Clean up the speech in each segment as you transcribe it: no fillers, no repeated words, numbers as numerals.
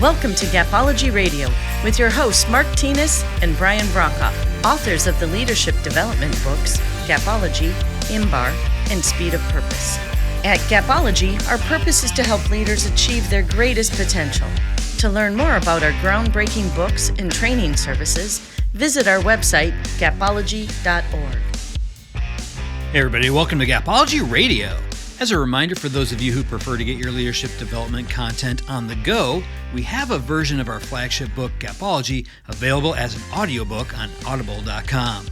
Welcome to Gapology Radio with your hosts Mark Tinas and Brian Brokoff, authors of the leadership development books Gapology, IMBAR, and Speed of Purpose. At Gapology, our purpose is to help leaders achieve their greatest potential. To learn more about our groundbreaking books and training services, visit our website, gapology.org. Hey everybody, welcome to Gapology Radio. As a reminder for those of you who prefer to get your leadership development content on the go, we have a version of our flagship book, Gapology, available as an audiobook on audible.com.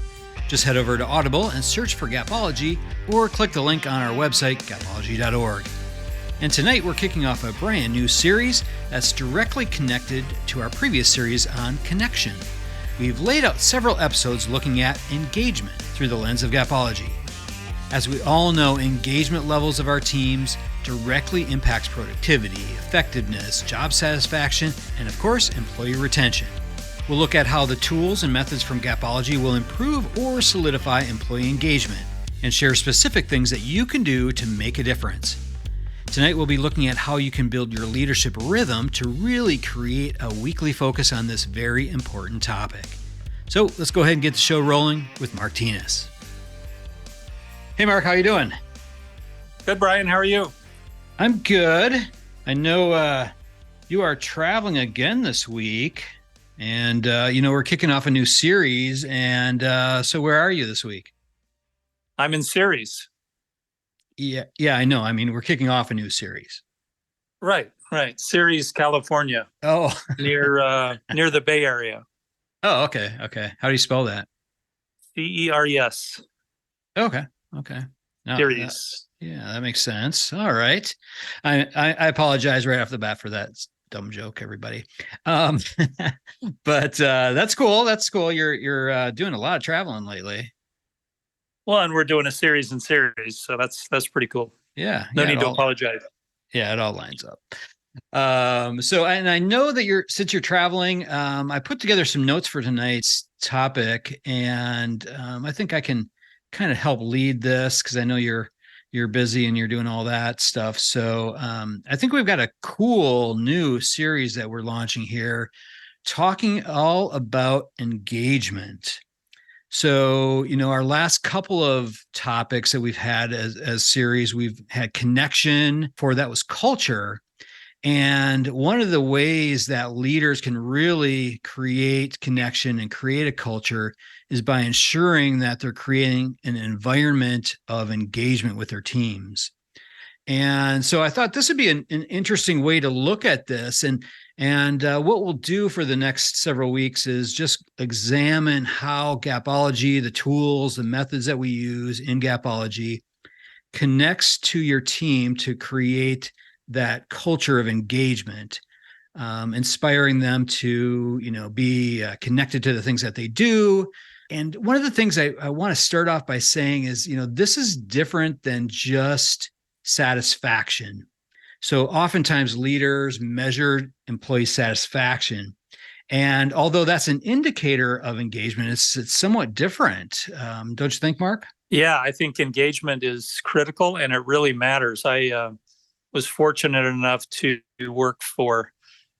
Just head over to Audible and search for Gapology or click the link on our website, gapology.org. And tonight we're kicking off a brand new series that's directly connected to our previous series on connection. We've laid out several episodes looking at engagement through the lens of Gapology. As we all know, engagement levels of our teams directly impacts productivity, effectiveness, job satisfaction, and of course, employee retention. We'll look at how the tools and methods from Gapology will improve or solidify employee engagement and share specific things that you can do to make a difference. Tonight, we'll be looking at how you can build your leadership rhythm to really create a weekly focus on this very important topic. So let's go ahead and get the show rolling with Mark Tinas. Hey, Mark, how you doing? Good, Brian. How are you? I'm good. I know you are traveling again this week, and we're kicking off a new series. And so, where are you this week? I'm in Ceres. Yeah, I know. I mean, we're kicking off a new series. Right. Ceres, California. Oh, near the Bay Area. Oh, okay. How do you spell that? CERES. Okay. No, Ceres. Yeah, that makes sense. All right. I apologize right off the bat for that dumb joke, everybody. But that's cool. You're doing a lot of traveling lately. Well, and we're doing a series in series, so that's pretty cool. Yeah. No need to apologize. Yeah, it all lines up. So, and I know that since you're traveling, I put together some notes for tonight's topic, and I think I can kind of help lead this because I know you're busy and you're doing all that stuff. So I think we've got a cool new series that we're launching here, talking all about engagement. So, our last couple of topics that we've had as series, we've had connection, for that was culture. And one of the ways that leaders can really create connection and create a culture is by ensuring that they're creating an environment of engagement with their teams. And so I thought this would be an interesting way to look at this. And what we'll do for the next several weeks is just examine how Gapology, the tools, the methods that we use in Gapology, connects to your team to create that culture of engagement, inspiring them to, be connected to the things that they do. And one of the things I want to start off by saying is, this is different than just satisfaction. So oftentimes leaders measure employee satisfaction. And although that's an indicator of engagement, it's somewhat different. Don't you think, Mark? Yeah, I think engagement is critical and it really matters. I was fortunate enough to work for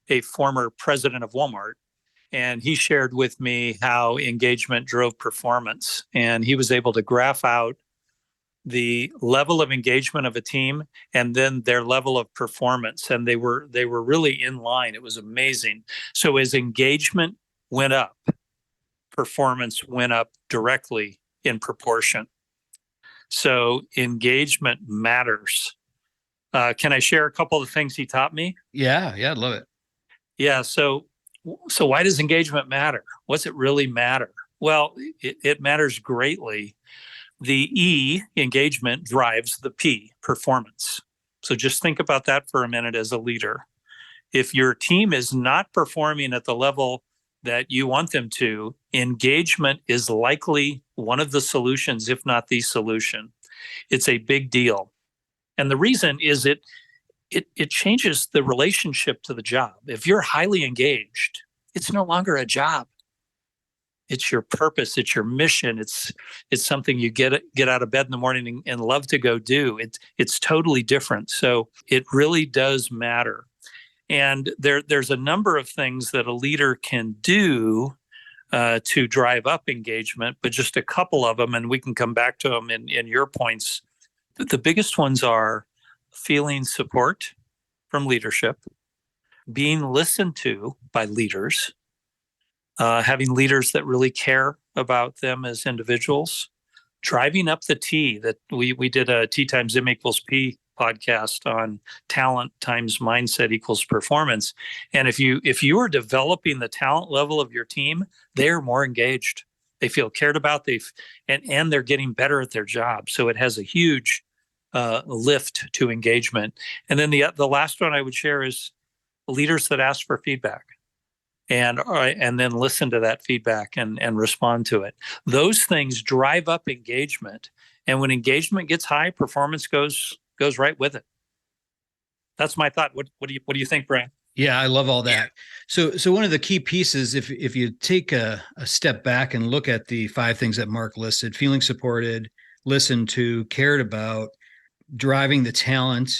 a former president of Walmart, and he shared with me how engagement drove performance. And he was able to graph out the level of engagement of a team and then their level of performance. And they were really in line. It was amazing. So as engagement went up, performance went up directly in proportion. So engagement matters. Can I share a couple of the things he taught me? Yeah, I'd love it. Yeah, so why does engagement matter? What's it really matter? Well, it matters greatly. The E, engagement, drives the P, performance. So just think about that for a minute as a leader. If your team is not performing at the level that you want them to, engagement is likely one of the solutions, if not the solution. It's a big deal. And the reason is it changes the relationship to the job. If you're highly engaged, it's no longer a job. It's your purpose. It's your mission. It's something you get out of bed in the morning and love to go do. It's totally different. So it really does matter. And there's a number of things that a leader can do to drive up engagement, but just a couple of them, and we can come back to them in your points. The biggest ones are feeling support from leadership, being listened to by leaders, having leaders that really care about them as individuals, driving up the T. That we did a T times M equals P podcast on talent times mindset equals performance. And if you are developing the talent level of your team, they're more engaged. They feel cared about. And they're getting better at their job. So it has a huge lift to engagement. And then the last one I would share is leaders that ask for feedback and then listen to that feedback and respond to it. Those things drive up engagement. And when engagement gets high, performance goes right with it. That's my thought. What do you think, Brian? Yeah, I love all that. So one of the key pieces, if you take a step back and look at the 5 things that Mark listed: feeling supported, listened to, cared about, driving the talent,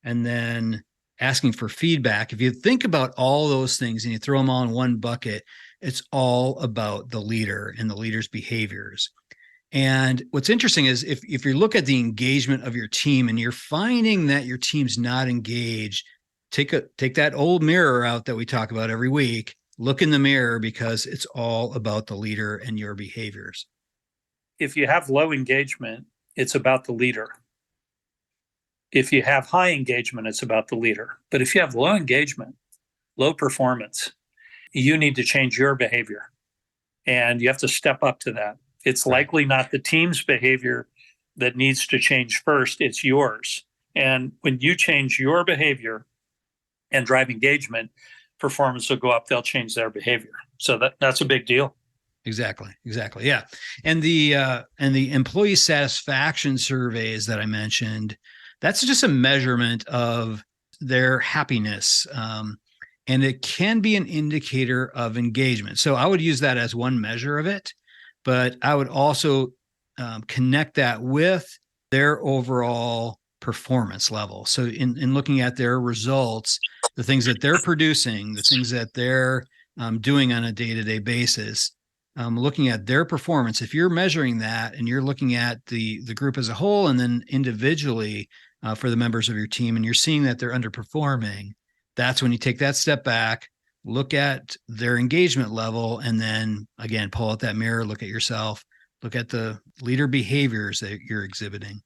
and then asking for feedback. If you think about all those things and you throw them all in one bucket, it's all about the leader and the leader's behaviors. And what's interesting is if you look at the engagement of your team and you're finding that your team's not engaged, take that old mirror out that we talk about every week, look in the mirror, because it's all about the leader and your behaviors. If you have low engagement, it's about the leader. If you have high engagement, it's about the leader. But if you have low engagement, low performance, you need to change your behavior. And you have to step up to that. It's likely not the team's behavior that needs to change first, it's yours. And when you change your behavior and drive engagement, performance will go up, they'll change their behavior. So that's a big deal. Exactly. Yeah. And the employee satisfaction surveys that I mentioned, that's just a measurement of their happiness. And it can be an indicator of engagement. So I would use that as one measure of it, but I would also connect that with their overall performance level. So in looking at their results, the things that they're producing, the things that they're doing on a day-to-day basis, looking at their performance, if you're measuring that and you're looking at the group as a whole and then individually for the members of your team, and you're seeing that they're underperforming, that's when you take that step back, look at their engagement level, and then again, pull out that mirror, look at yourself, look at the leader behaviors that you're exhibiting.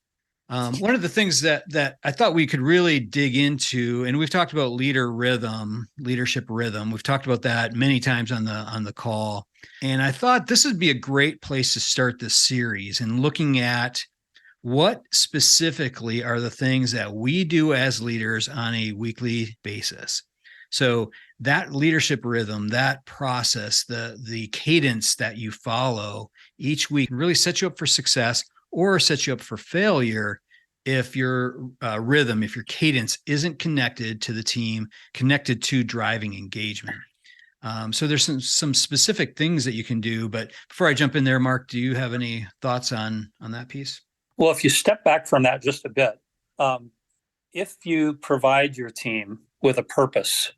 One of the things that I thought we could really dig into, and we've talked about leadership rhythm. We've talked about that many times on the call. And I thought this would be a great place to start this series and looking at what specifically are the things that we do as leaders on a weekly basis. So that leadership rhythm, that process, the cadence that you follow each week really sets you up for success or sets you up for failure if your rhythm, if your cadence isn't connected to the team, connected to driving engagement. So there's some specific things that you can do. But before I jump in there, Mark, do you have any thoughts on that piece? Well, if you step back from that just a bit, if you provide your team with a purpose,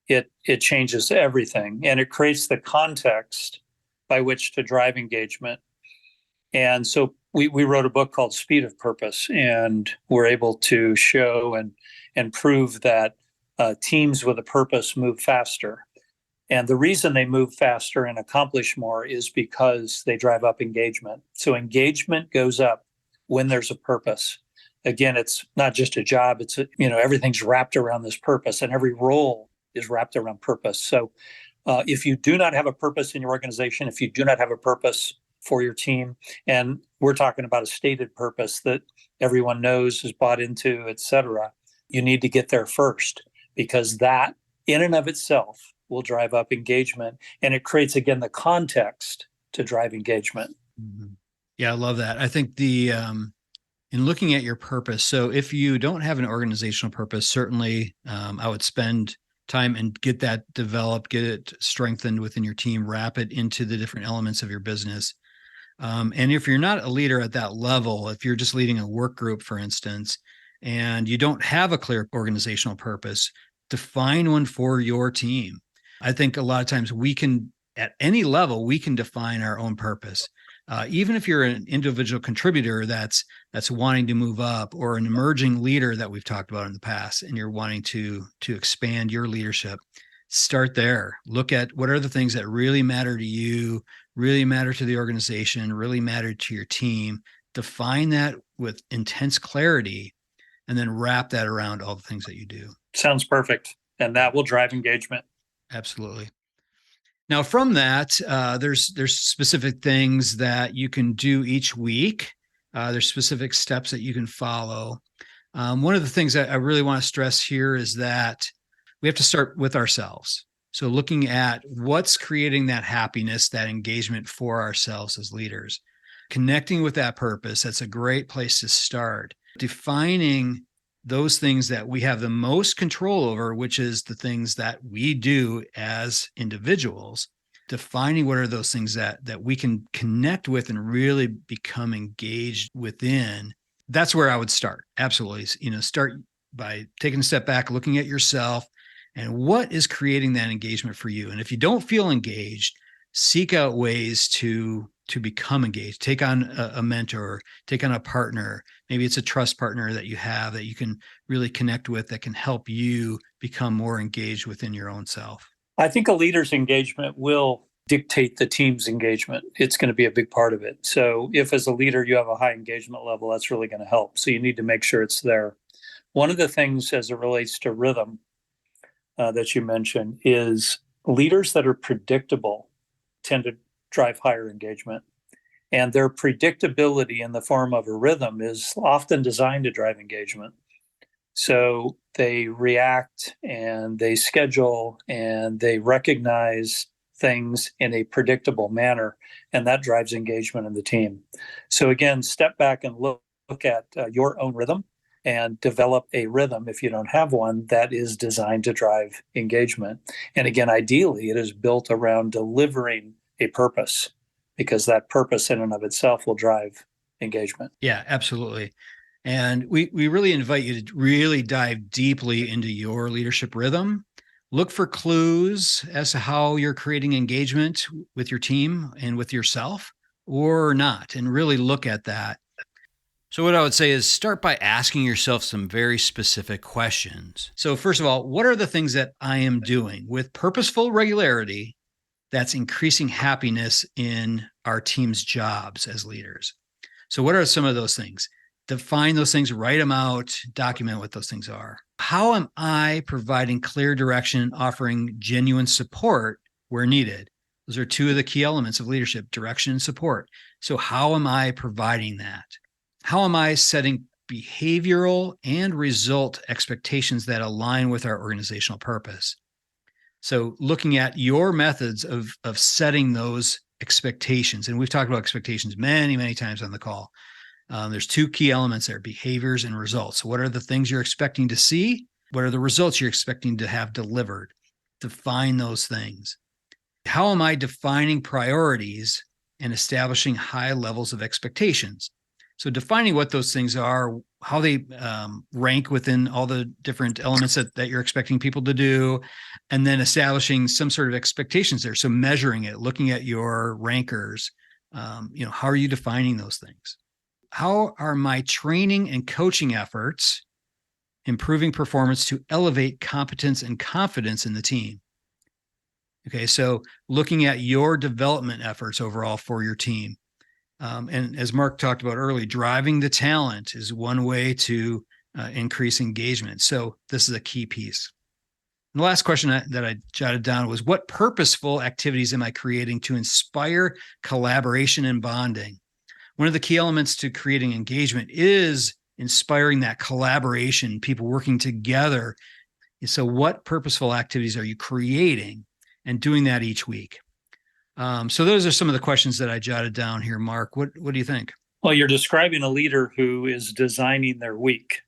it changes everything, and it creates the context by which to drive engagement. And so we wrote a book called Speed of Purpose, and we're able to show and prove that teams with a purpose move faster. And the reason they move faster and accomplish more is because they drive up engagement. So engagement goes up when there's a purpose. Again, it's not just a job, it's everything's wrapped around this purpose, and every role is wrapped around purpose. So if you do not have a purpose in your organization, if you do not have a purpose for your team, and we're talking about a stated purpose that everyone knows, is bought into, et cetera, you need to get there first, because that in and of itself will drive up engagement, and it creates, again, the context to drive engagement. Mm-hmm. Yeah, I love that. I think in looking at your purpose, so if you don't have an organizational purpose, certainly I would spend time and get that developed, get it strengthened within your team, wrap it into the different elements of your business. And if you're not a leader at that level, if you're just leading a work group, for instance, and you don't have a clear organizational purpose, Define one for your team. I think a lot of times at any level, we can define our own purpose. Even if you're an individual contributor that's wanting to move up, or an emerging leader that we've talked about in the past, and you're wanting to expand your leadership, start there. Look at what are the things that really matter to you, really matter to the organization, really matter to your team. Define that with intense clarity, and then wrap that around all the things that you do. Sounds perfect. And that will drive engagement. Absolutely. Now, from that, there's specific things that you can do each week. There's specific steps that you can follow. One of the things that I really want to stress here is that we have to start with ourselves. So looking at what's creating that happiness, that engagement for ourselves as leaders, connecting with that purpose, that's a great place to start. Defining those things that we have the most control over, which is the things that we do as individuals, defining what are those things that we can connect with and really become engaged within. That's where I would start. Absolutely. Start by taking a step back, looking at yourself and what is creating that engagement for you. And if you don't feel engaged, seek out ways to become engaged. Take on a mentor, take on a partner. Maybe it's a trust partner that you have that you can really connect with, that can help you become more engaged within your own self. I think a leader's engagement will dictate the team's engagement. It's going to be a big part of it. So if as a leader you have a high engagement level, that's really going to help. So you need to make sure it's there. One of the things as it relates to rhythm that you mentioned is leaders that are predictable tend to drive higher engagement. And their predictability in the form of a rhythm is often designed to drive engagement. So they react and they schedule and they recognize things in a predictable manner, and that drives engagement in the team. So again, step back and look at your own rhythm and develop a rhythm, if you don't have one, that is designed to drive engagement. And again, ideally, it is built around delivering a purpose, because that purpose in and of itself will drive engagement. Yeah, absolutely. And we really invite you to really dive deeply into your leadership rhythm. Look for clues as to how you're creating engagement with your team and with yourself or not, and really look at that. So what I would say is start by asking yourself some very specific questions. So first of all, what are the things that I am doing with purposeful regularity that's increasing happiness in our team's jobs as leaders? So what are some of those things? Define those things, write them out, document what those things are. How am I providing clear direction, offering genuine support where needed? Those are two of the key elements of leadership, direction and support. So how am I providing that? How am I setting behavioral and result expectations that align with our organizational purpose? So looking at your methods of setting those expectations, and we've talked about expectations many, many times on the call. There's two key elements there, behaviors and results. So what are the things you're expecting to see? What are the results you're expecting to have delivered? Define those things. How am I defining priorities and establishing high levels of expectations? So defining what those things are, how they rank within all the different elements that you're expecting people to do, and then establishing some sort of expectations there. So measuring it, looking at your rankers, how are you defining those things? How are my training and coaching efforts improving performance to elevate competence and confidence in the team? Okay, so looking at your development efforts overall for your team. And as Mark talked about earlier, driving the talent is one way to increase engagement. So this is a key piece. And the last question that I jotted down was, what purposeful activities am I creating to inspire collaboration and bonding? One of the key elements to creating engagement is inspiring that collaboration, people working together. So what purposeful activities are you creating and doing that each week? So those are some of the questions that I jotted down here. Mark, what do you think? Well, you're describing a leader who is designing their week.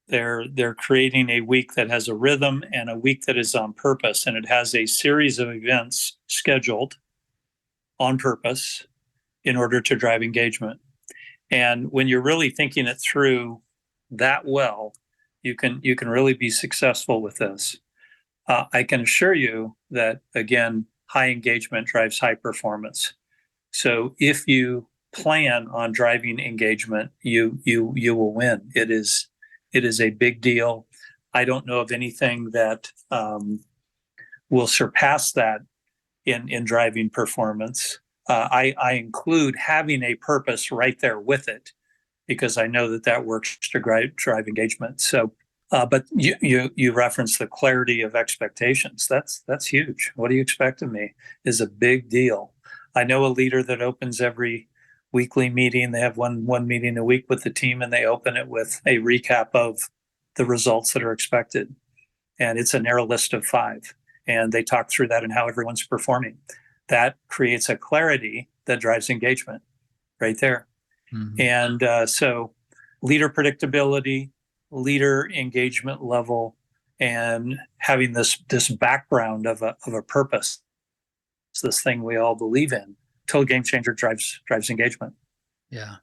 They're creating a week that has a rhythm and a week that is on purpose, and it has a series of events scheduled on purpose in order to drive engagement. And when you're really thinking it through that well, You can really be successful with this. I can assure you that, again, high engagement drives high performance. So if you plan on driving engagement, you will win. It is a big deal. I don't know of anything that will surpass that in driving performance. I include having a purpose right there with it, because I know that works to drive engagement. So, but you referenced the clarity of expectations. That's huge. What do you expect of me is a big deal. I know a leader that opens every weekly meeting. They have one meeting a week with the team, and they open it with a recap of the results that are expected. And it's a narrow list of 5. And they talk through that and how everyone's performing. That creates a clarity that drives engagement right there. Mm-hmm. And so leader predictability, leader engagement level, and having this background of a purpose. It's this thing we all believe in. Total game changer drives engagement. Yeah.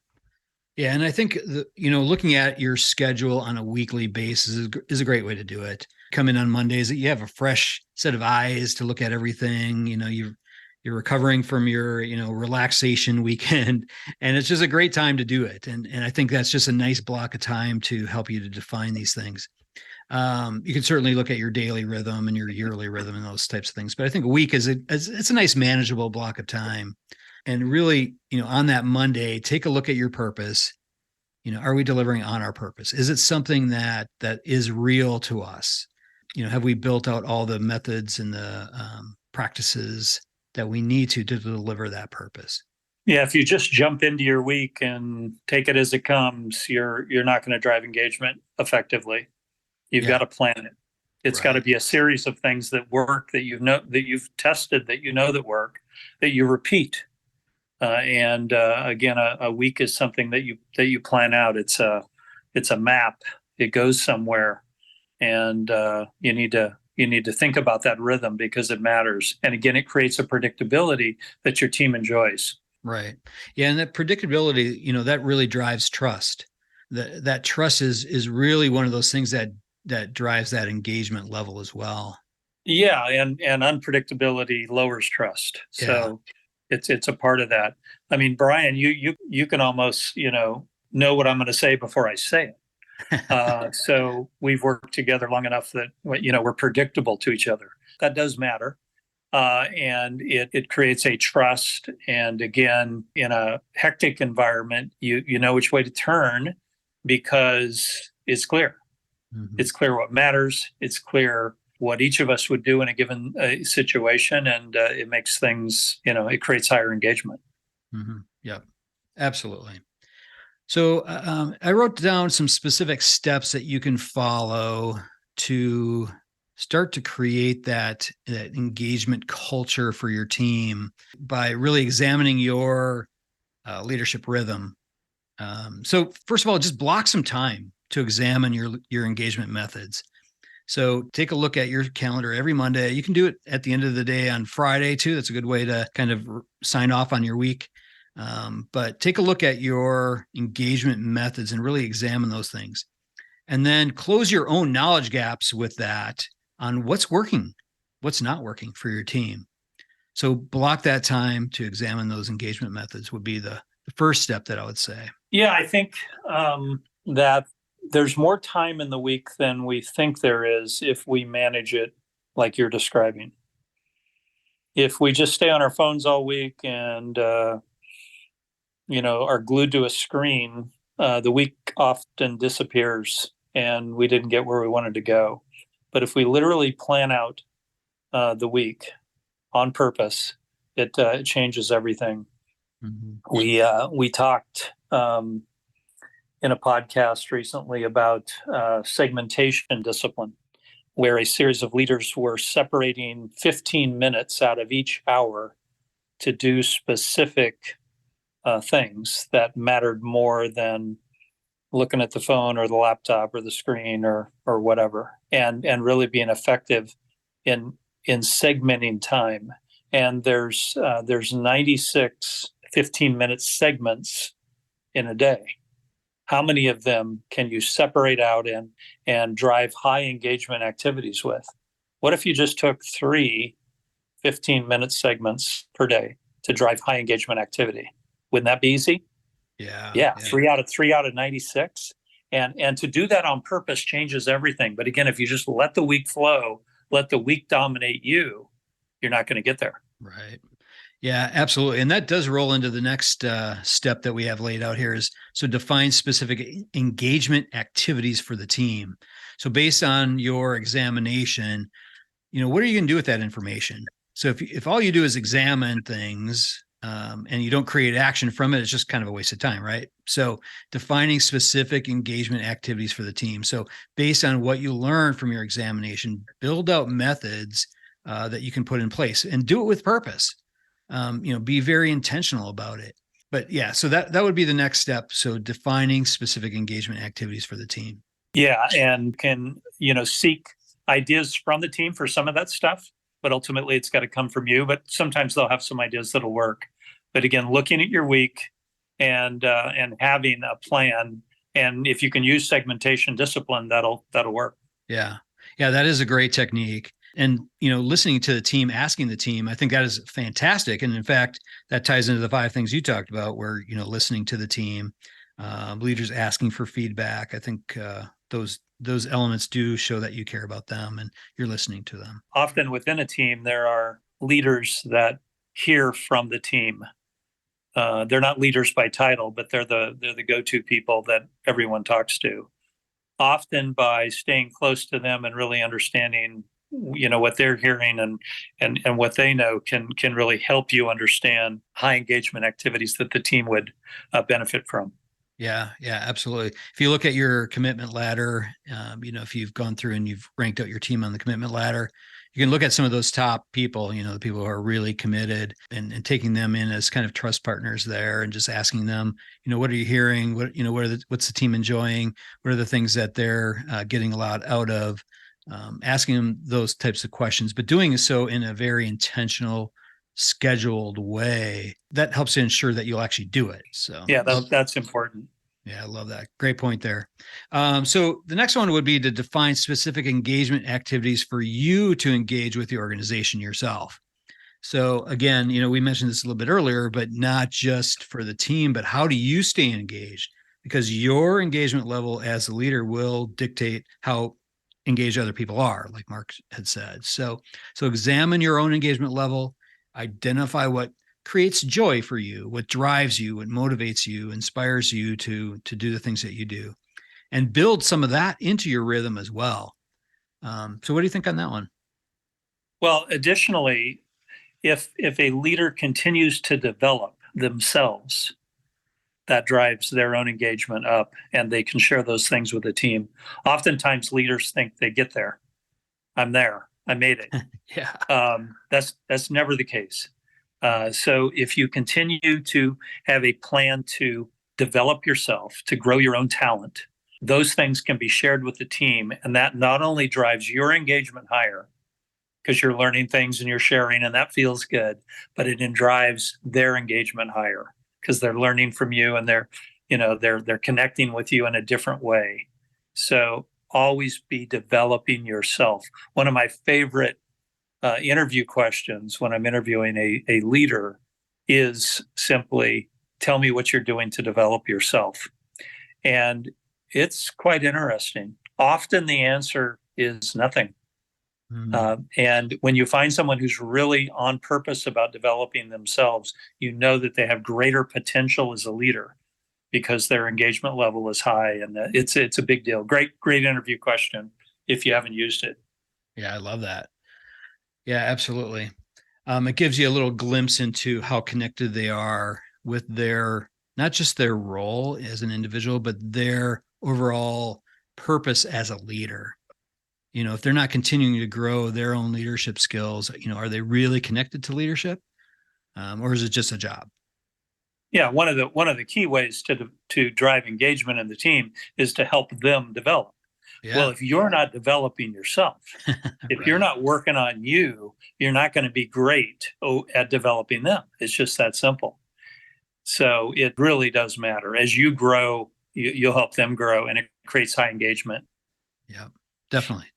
Yeah. And I think, looking at your schedule on a weekly basis is a great way to do it. Come in on Mondays, you have a fresh set of eyes to look at everything. You're recovering from your, relaxation weekend, and it's just a great time to do it. And I think that's just a nice block of time to help you to define these things. You can certainly look at your daily rhythm and your yearly rhythm and those types of things. But I think a week it's a nice manageable block of time. And really, on that Monday, take a look at your purpose. Are we delivering on our purpose? Is it something that is real to us? Have we built out all the methods and the practices that we need to deliver that purpose? Yeah, if you just jump into your week and take it as it comes, you're not going to drive engagement effectively. You've got to plan it. It's got to be a series of things that work, that you've tested, that work, that you repeat. And again, a week is something that you plan out. It's a map. It goes somewhere, and you need to think about that rhythm, because it matters. And again, it creates a predictability that your team enjoys. Right. Yeah, and that predictability, that really drives trust. That trust is really one of those things that drives that engagement level as well. Yeah, and unpredictability lowers trust. Yeah. So it's a part of that. I mean, Brian, you can almost know what I'm going to say before I say it. So we've worked together long enough that we're predictable to each other. That does matter, and it creates a trust. And again, in a hectic environment, you know which way to turn, because it's clear. Mm-hmm. It's clear what matters. It's clear what each of us would do in a given situation, and it makes things, it creates higher engagement. Mm-hmm. Yeah, absolutely. So I wrote down some specific steps that you can follow to start to create that engagement culture for your team by really examining your leadership rhythm. So first of all, just block some time to examine your engagement methods. So take a look at your calendar every Monday. You can do it at the end of the day on Friday too. That's a good way to kind of sign off on your week. But take a look at your engagement methods and really examine those things. And then close your own knowledge gaps with that on what's working, what's not working for your team. So block that time to examine those engagement methods would be the first step that I would say. Yeah, I think that there's more time in the week than we think there is if we manage it like you're describing. If we just stay on our phones all week and are glued to a screen, the week often disappears and we didn't get where we wanted to go. But if we literally plan out the week on purpose, it changes everything. Mm-hmm. We talked in a podcast recently about segmentation discipline, where a series of leaders were separating 15 minutes out of each hour to do specific things that mattered more than looking at the phone or the laptop or the screen or whatever, and really being effective in segmenting time. And there's 96 15-minute segments in a day. How many of them can you separate out and drive high engagement activities with? What if you just took 3 15-minute segments per day to drive high engagement activity? Wouldn't that be easy? Yeah. 3 out of 96. And to do that on purpose changes everything. But again, if you just let the week flow, let the week dominate you, you're not going to get there. Right. Yeah, absolutely. And that does roll into the next step that we have laid out here is so define specific engagement activities for the team. So based on your examination, what are you going to do with that information? So if all you do is examine things and you don't create action from it, it's just kind of a waste of time, right? So defining specific engagement activities for the team. So based on what you learn from your examination, build out methods that you can put in place and do it with purpose. Be very intentional about it. But yeah, so that would be the next step. So defining specific engagement activities for the team. Yeah, and can, seek ideas from the team for some of that stuff, but ultimately it's got to come from you. But sometimes they'll have some ideas that'll work. But again, looking at your week and having a plan, and if you can use segmentation discipline, that'll work. Yeah, that is a great technique. And, listening to the team, asking the team, I think that is fantastic. And in fact, that ties into the 5 things you talked about where, listening to the team, leaders asking for feedback. I think those elements do show that you care about them and you're listening to them. Often within a team, there are leaders that hear from the team. They're not leaders by title, but they're the go-to people that everyone talks to. Often by staying close to them and really understanding what they're hearing and what they know can really help you understand high engagement activities that the team would benefit from. Yeah, absolutely. If you look at your commitment ladder, if you've gone through and you've ranked out your team on the commitment ladder, you can look at some of those top people, the people who are really committed and taking them in as kind of trust partners there and just asking them, what are you hearing? What's the team enjoying? What are the things that they're getting a lot out of? Asking them those types of questions, but doing so in a very intentional, scheduled way that helps to ensure that you'll actually do it. So yeah, that's important. Yeah, I love that. Great point there. So the next one would be to define specific engagement activities for you to engage with the organization yourself. So again, we mentioned this a little bit earlier, but not just for the team, but how do you stay engaged? Because your engagement level as a leader will dictate how engaged other people are, like Mark had said. So examine your own engagement level, identify what creates joy for you, what drives you, what motivates you, inspires you to do the things that you do, and build some of that into your rhythm as well. So what do you think on that one? Well, additionally, if a leader continues to develop themselves, that drives their own engagement up and they can share those things with the team. Oftentimes leaders think they get there. I'm there. I made it. Yeah. That's never the case. So if you continue to have a plan to develop yourself, to grow your own talent, those things can be shared with the team. And that not only drives your engagement higher because you're learning things and you're sharing and that feels good, but it then drives their engagement higher because they're learning from you and they're connecting with you in a different way. So always be developing yourself. One of my favorite interview questions when I'm interviewing a leader is simply, tell me what you're doing to develop yourself. And it's quite interesting. Often the answer is nothing. And when you find someone who's really on purpose about developing themselves, that they have greater potential as a leader because their engagement level is high, and it's a big deal. Great interview question if you haven't used it. Yeah, I love that. Yeah, absolutely. It gives you a little glimpse into how connected they are with not just their role as an individual, but their overall purpose as a leader. If they're not continuing to grow their own leadership skills, are they really connected to leadership? Or is it just a job? Yeah, one of the key ways to drive engagement in the team is to help them develop. Yeah. Well, if you're not developing yourself, if Right. you're not working on you, you're not going to be great at developing them. It's just that simple. So it really does matter. As you grow you'll help them grow, and it creates high engagement. Yeah, definitely.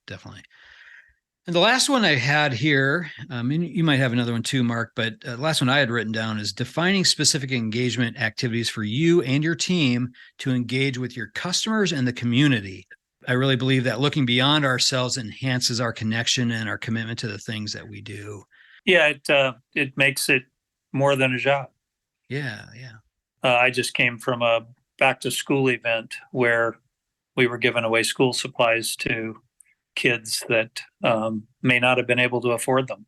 And the last one I had here, and you might have another one too, Mark, but the last one I had written down is defining specific engagement activities for you and your team to engage with your customers and the community. I really believe that looking beyond ourselves enhances our connection and our commitment to the things that we do. Yeah, it makes it more than a job. Yeah. I just came from a back to school event where we were giving away school supplies to kids that may not have been able to afford them.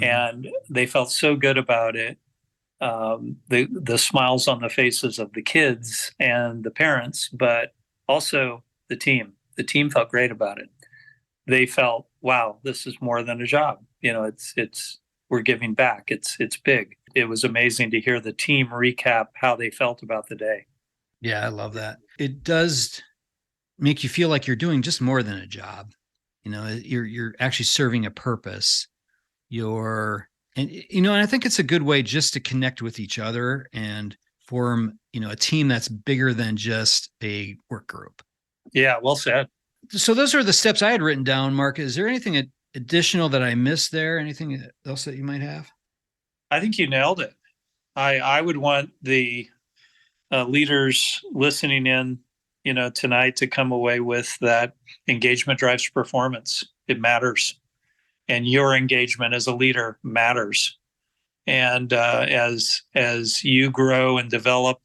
And they felt so good about it. The smiles on the faces of the kids and the parents, but also the team. The team felt great about it. They felt, wow, this is more than a job. It's we're giving back. It's big. It was amazing to hear the team recap how they felt about the day. Yeah, I love that. It does make you feel like you're doing just more than a job. You're actually serving a purpose. And I think it's a good way just to connect with each other and form, a team that's bigger than just a work group. Yeah, well said. So those are the steps I had written down, Mark. Is there anything additional that I missed there? Anything else that you might have? I think you nailed it. I would want the leaders listening in, tonight to come away with that engagement drives performance. It matters. And your engagement as a leader matters. And as you grow and develop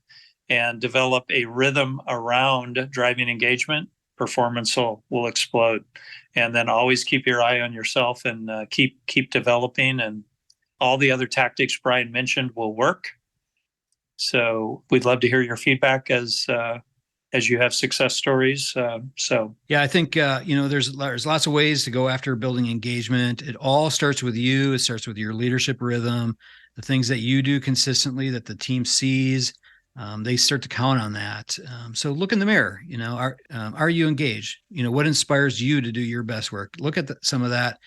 a rhythm around driving engagement, performance will explode. And then always keep your eye on yourself and keep developing, and all the other tactics Brian mentioned will work. So we'd love to hear your feedback as you have success stories. Yeah, I think there's lots of ways to go after building engagement. It all starts with you. It starts with your leadership rhythm, the things that you do consistently that the team sees. They start to count on that. So look in the mirror. Are you engaged? What inspires you to do your best work? Look at some of that,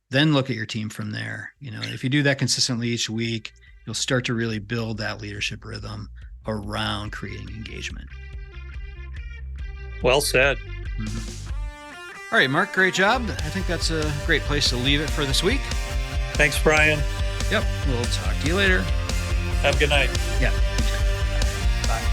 then look at your team from there. If you do that consistently each week, you'll start to really build that leadership rhythm around creating engagement. Well said. Mm-hmm. All right, Mark, great job. I think that's a great place to leave it for this week. Thanks, Brian. Yep. We'll talk to you later. Have a good night. Yeah. Bye.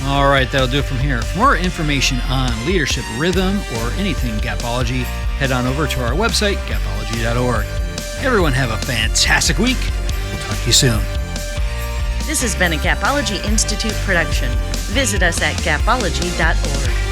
All right, that'll do it from here. For more information on leadership rhythm or anything Gapology, head on over to our website, gapology.org. Everyone have a fantastic week. We'll talk to you soon. This has been a Gapology Institute production. Visit us at gapology.org.